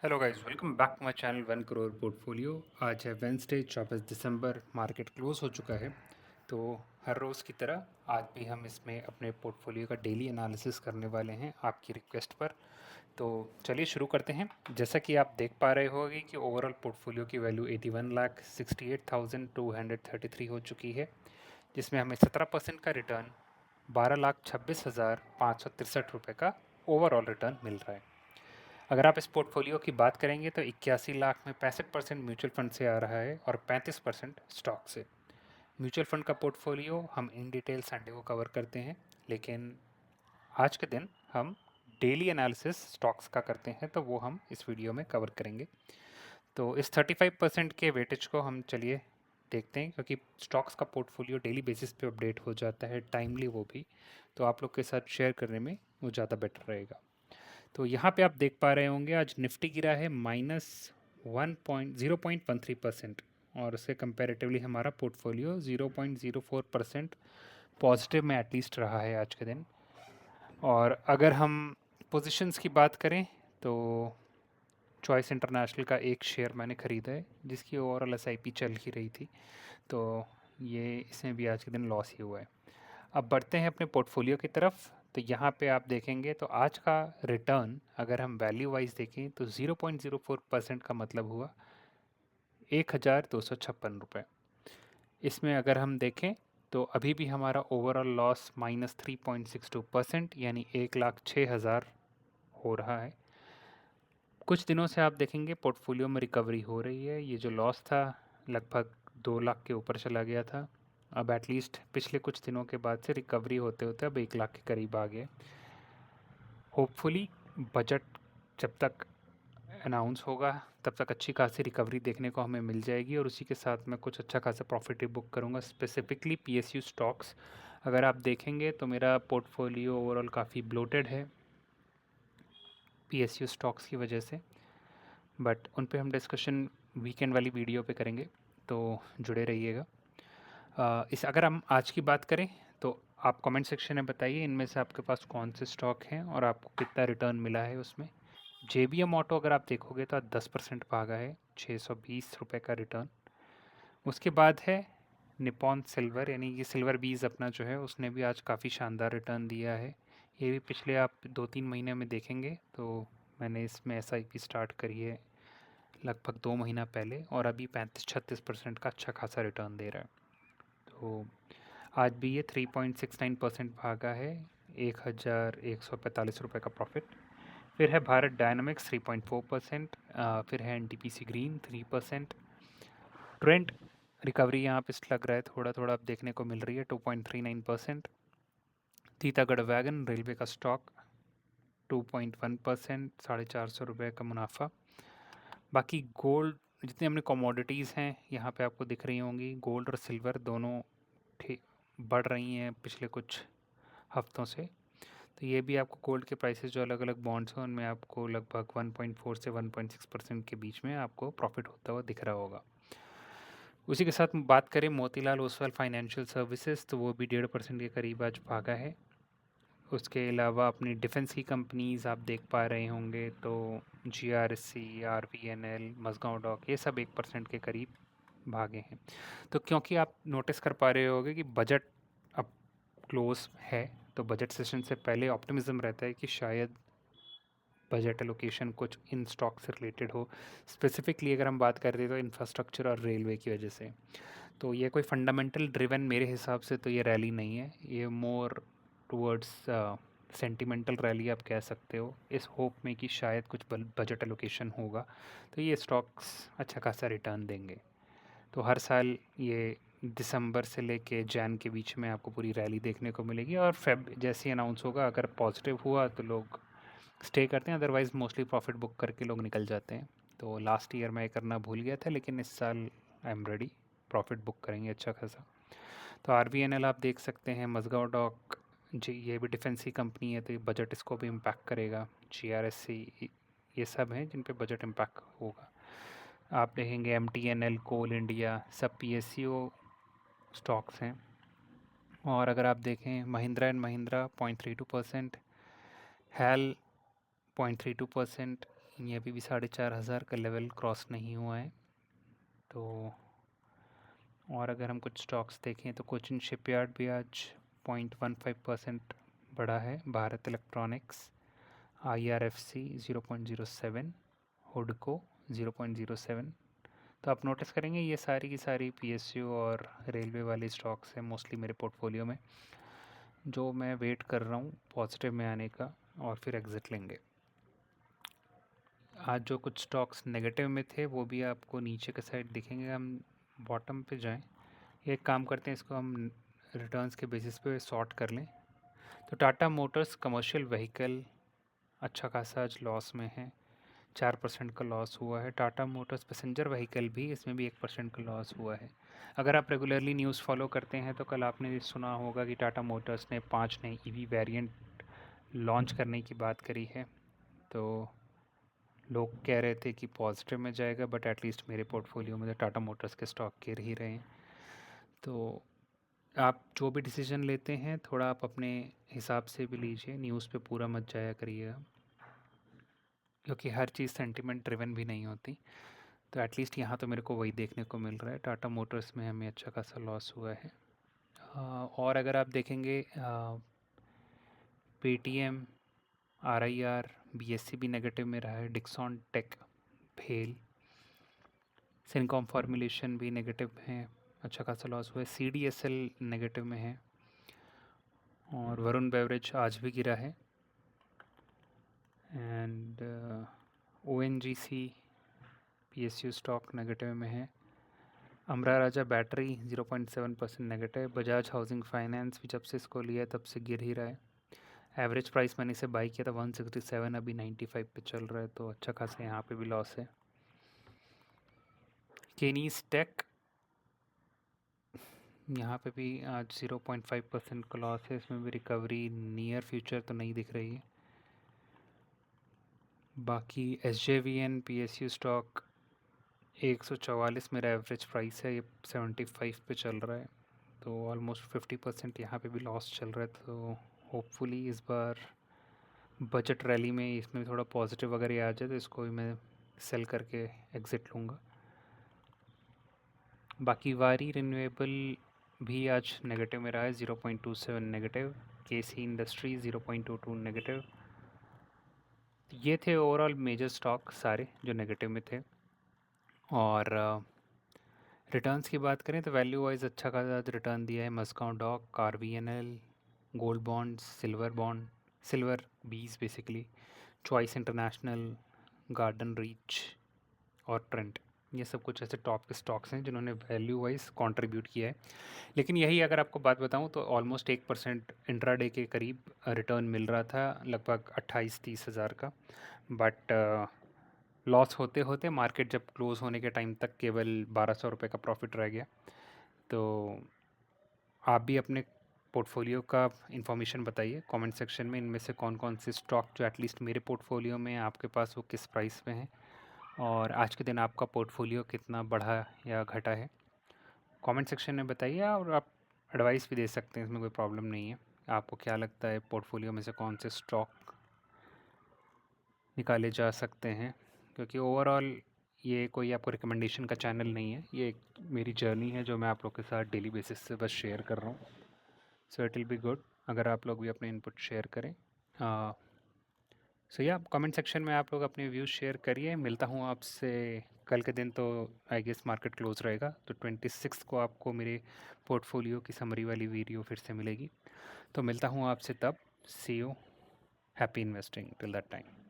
Hello guys, welcome back to my channel 1 crore portfolio. आज है Wednesday 24 दिसंबर। Market close हो चुका है। तो हर रोज़ की तरह आज भी हम इसमें अपने पोर्टफोलियो का डेली एनालिसिस करने वाले हैं आपकी रिक्वेस्ट पर। तो चलिए शुरू करते हैं। जैसा कि आप देख पा रहे होंगे कि ओवरऑल पोर्टफोलियो की वैल्यू 81,68,233 हो चुकी है, जिसमें हमें 17% का रिटर्न 12,26,563 रुपये का ओवरऑल रिटर्न मिल रहा है। अगर आप इस पोर्टफोलियो की बात करेंगे तो 81 लाख में 65% म्यूचुअल फंड से आ रहा है और 35% स्टॉक से। म्यूचुअल फंड का पोर्टफोलियो हम इन डिटेल संडे को कवर करते हैं, लेकिन आज के दिन हम डेली एनालिसिस स्टॉक्स का करते हैं, तो वो हम इस वीडियो में कवर करेंगे। तो इस 35% के वेटेज को हम चलिए देखते हैं, क्योंकि स्टॉक्स का पोर्टफोलियो डेली बेसिस पे अपडेट हो जाता है, टाइमली वो भी। तो आप लोग के साथ शेयर करने में वो ज़्यादा बेटर रहेगा। तो यहाँ पे आप देख पा रहे होंगे आज निफ्टी गिरा है -0.13% और उससे कंपैरेटिवली हमारा पोर्टफोलियो 0.04% पॉजिटिव में एटलीस्ट रहा है आज के दिन। और अगर हम पोजीशंस की बात करें तो चॉइस इंटरनेशनल का एक शेयर मैंने ख़रीदा है, जिसकी ओवरऑल एसआईपी चल ही रही थी, तो ये इसमें भी आज के दिन लॉस ही हुआ है। अब बढ़ते हैं अपने पोर्टफोलियो की तरफ। तो यहाँ पे आप देखेंगे तो आज का रिटर्न अगर हम वैल्यू वाइज देखें तो 0.04% का मतलब हुआ 1,256 रुपये। इसमें अगर हम देखें तो अभी भी हमारा ओवरऑल लॉस -3.62% यानी 1,06,000 हो रहा है। कुछ दिनों से आप देखेंगे पोर्टफोलियो में रिकवरी हो रही है। ये जो लॉस था लगभग 2 लाख के ऊपर चला गया था, अब एटलीस्ट पिछले कुछ दिनों के बाद से रिकवरी होते होते अब 1 लाख के करीब आ गए। होपफुली बजट जब तक अनाउंस होगा तब तक अच्छी खासी रिकवरी देखने को हमें मिल जाएगी और उसी के साथ मैं कुछ अच्छा खासा प्रॉफिट भी बुक करूँगा, स्पेसिफिकली पीएसयू स्टॉक्स। अगर आप देखेंगे तो मेरा पोर्टफोलियो ओवरऑल काफ़ी ब्लोटेड है पीएसयू स्टॉक्स की वजह से, बट उन पे हम डिस्कशन वीकेंड वाली वीडियो पे करेंगे, तो जुड़े रहिएगा। इस अगर हम आज की बात करें तो आप कमेंट सेक्शन में बताइए इनमें से आपके पास कौन से स्टॉक हैं और आपको कितना रिटर्न मिला है उसमें। जेबीएम ऑटो अगर आप देखोगे तो 10% भागा है, 620 रुपये का रिटर्न। उसके बाद है निपॉन सिल्वर, यानी कि सिल्वर बीज अपना जो है उसने भी आज काफ़ी शानदार रिटर्न दिया है। ये भी पिछले आप 2-3 महीने में देखेंगे तो मैंने इसमें एसआईपी स्टार्ट करी है लगभग 2 महीना पहले और अभी 35-36% का अच्छा खासा रिटर्न दे रहा है। तो आज भी ये 3.69% भागा है, 1,145 रुपये का प्रॉफिट। फिर है भारत डायनामिक्स 3.4%, फिर है एनटीपीसी ग्रीन 3%। ट्रेंड रिकवरी यहाँ पे लग रहा है थोड़ा थोड़ा अब देखने को मिल रही है 2.39%। तीतागढ़ वैगन रेलवे का स्टॉक 2.1%, 450 रुपये का मुनाफा। बाकी गोल्ड जितने हमने कमोडिटीज़ हैं यहाँ पे आपको दिख रही होंगी, गोल्ड और सिल्वर दोनों बढ़ रही हैं पिछले कुछ हफ्तों से। तो ये भी आपको गोल्ड के प्राइसेस जो अलग अलग बॉन्ड्स हैं उनमें आपको लगभग 1.4 से 1.6% के बीच में आपको प्रॉफिट होता हुआ दिख रहा होगा। उसी के साथ बात करें मोतीलाल ओसवाल फाइनेंशियल सर्विसेज, तो वो भी 1.5% के करीब आज भागा है। उसके अलावा अपनी डिफेंस की कंपनीज़ आप देख पा रहे होंगे तो GRSC, RVNL, मज़गांव डॉक, ये सब 1% के करीब भागे हैं। तो क्योंकि आप नोटिस कर पा रहे होंगे कि बजट अब क्लोज है, तो बजट सेशन से पहले ऑप्टिमिज्म रहता है कि शायद बजट एलोकेशन कुछ इन स्टॉक से रिलेटेड हो। स्पेसिफिकली अगर हम बात कर रहे हैं तो इंफ्रास्ट्रक्चर और रेलवे की वजह से। तो ये कोई फंडामेंटल ड्रिवन मेरे हिसाब से तो ये रैली नहीं है, ये मोर टूवर्ड्स सेंटिमेंटल रैली आप कह सकते हो, इस होप में कि शायद कुछ बजट एलोकेशन होगा तो ये स्टॉक्स अच्छा खासा रिटर्न देंगे। तो हर साल ये दिसंबर से लेके जैन के बीच में आपको पूरी रैली देखने को मिलेगी और फेब जैसे ही अनाउंस होगा अगर पॉजिटिव हुआ तो लोग स्टे करते हैं, अदरवाइज़ मोस्टली प्रॉफिट बुक करके लोग निकल जाते हैं। तो लास्ट ईयर मैं ये करना भूल गया था, लेकिन इस साल I am ready, profit book करेंगे अच्छा खासा। तो RVNL आप देख सकते हैं, मज़गांव डॉक जी ये भी डिफेंस की कंपनी है तो ये बजट इसको भी इम्पैक्ट करेगा। GRSC, ये सब हैं जिन पे बजट इम्पैक्ट होगा। आप देखेंगे MTNL, कोल इंडिया, सब PSU स्टॉक्स हैं। और अगर आप देखें महिंद्रा एंड महिंद्रा 0.32%, हैल 0.32%, ये अभी भी 4,500 का लेवल क्रॉस नहीं हुआ है। तो और अगर हम कुछ स्टॉक्स देखें तो कोचिन शिपयार्ड भी आज 0.15% बढ़ा है। भारत इलेक्ट्रॉनिक्स, IRFC 0.07, हुडको 0.07। तो आप नोटिस करेंगे ये सारी की सारी PSU और रेलवे वाली स्टॉक्स हैं मोस्टली मेरे पोर्टफोलियो में, जो मैं वेट कर रहा हूँ पॉजिटिव में आने का और फिर एग्ज़िट लेंगे। आज जो कुछ स्टॉक्स नेगेटिव में थे वो भी आपको नीचे के साइड दिखेंगे। हम बॉटम पे जाएं, एक काम करते हैं, इसको हम रिटर्न्स के बेसिस पे सॉर्ट कर लें। तो टाटा मोटर्स कमर्शियल व्हीकल अच्छा खासा आज लॉस में है, 4% का लॉस हुआ है। टाटा मोटर्स पैसेंजर व्हीकल भी, इसमें भी 1% का लॉस हुआ है। अगर आप रेगुलरली न्यूज़ फॉलो करते हैं तो कल आपने सुना होगा कि टाटा मोटर्स ने 5 नए EV वेरिएंट लॉन्च करने की बात करी है। तो लोग कह रहे थे कि पॉजिटिव में जाएगा, बट एटलीस्ट मेरे पोर्टफोलियो में तो टाटा मोटर्स के स्टॉक गिर ही रहे हैं। तो आप जो भी डिसीजन लेते हैं थोड़ा आप अपने हिसाब से भी लीजिए, न्यूज़ पे पूरा मत जाया करिएगा, क्योंकि हर चीज़ सेंटिमेंट ड्रिवन भी नहीं होती। तो एटलीस्ट यहाँ तो मेरे को वही देखने को मिल रहा है। टाटा मोटर्स में हमें अच्छा खासा लॉस हुआ है। और अगर आप देखेंगे पेटीएम, RIR, BSC भी नेगेटिव में रहा है। डिक्सॉन टेक, भेल, सिनकॉम फॉर्मुलेशन भी नेगेटिव है, अच्छा खासा लॉस हुआ है। CDSL नेगेटिव में है और वरुण बेवरेज आज भी गिरा है। And ONGC PSU stock negative में है। अमरा राजा बैटरी 0.7% नेगेटिव। बजाज हाउसिंग फाइनेंस भी जब से इसको लिया है तब से गिर ही रहा है। एवरेज प्राइस मैंने इसे बाई किया था 167, अभी 95 पे चल रहा है, तो अच्छा खासा यहाँ पे भी लॉस है। केनीज टेक, यहाँ पे भी आज 0.5% का लॉस है, इसमें भी रिकवरी नियर फ्यूचर तो नहीं दिख रही है। बाकी SJVN PSU स्टॉक 144 मेरा एवरेज प्राइस है, ये 75 पे चल रहा है, तो ऑलमोस्ट 50% यहाँ पे भी लॉस चल रहा है। तो होपफुली इस बार बजट रैली में इसमें थोड़ा पॉजिटिव अगर ये आ जाए तो इसको भी मैं सेल करके एग्ज़िट लूँगा। बाकी वारी रिन्यूएबल भी आज नेगेटिव में रहा है, 0.27 नेगेटिव। KC industry 0.22 negative. ये थे ओवरऑल मेजर स्टॉक सारे जो नेगेटिव में थे। और रिटर्न्स की बात करें तो वैल्यू वाइज अच्छा खासा रिटर्न दिया है Mazagon Dock, RVNL, gold bonds, silver bees basically, Choice International, Garden Reach और ट्रेंट। ये सब कुछ ऐसे टॉप के स्टॉक्स हैं जिन्होंने वैल्यू वाइज कंट्रीब्यूट किया है। लेकिन यही अगर आपको बात बताऊं तो ऑलमोस्ट 1% इंट्राडे के करीब रिटर्न मिल रहा था, लगभग 28-30 हज़ार का। बट लॉस होते होते मार्केट जब क्लोज़ होने के टाइम तक केवल 1200 रुपये का प्रॉफिट रह गया। तो आप भी अपने पोर्टफोलियो का इन्फॉर्मेशन बताइए कमेंट सेक्शन में, इनमें से कौन कौन से स्टॉक जो एटलीस्ट मेरे पोर्टफोलियो में आपके पास वो किस प्राइस में है, और आज के दिन आपका पोर्टफोलियो कितना बढ़ा या घटा है कमेंट सेक्शन में बताइए। और आप एडवाइस भी दे सकते हैं, इसमें कोई प्रॉब्लम नहीं है। आपको क्या लगता है पोर्टफोलियो में से कौन से स्टॉक निकाले जा सकते हैं, क्योंकि ओवरऑल ये कोई आपको रिकमेंडेशन का चैनल नहीं है, ये एक मेरी जर्नी है जो मैं आप लोग के साथ डेली बेसिस से बस शेयर कर रहा हूँ। So it will be good अगर आप लोग भी अपने इनपुट शेयर करें। सो या कमेंट सेक्शन में आप लोग अपने व्यूज़ शेयर करिए। मिलता हूँ आपसे कल के दिन, तो आई गेस मार्केट क्लोज रहेगा, तो 26 को आपको मेरे पोर्टफोलियो की समरी वाली वीडियो फिर से मिलेगी। तो मिलता हूँ आपसे तब। See you, happy investing till that time.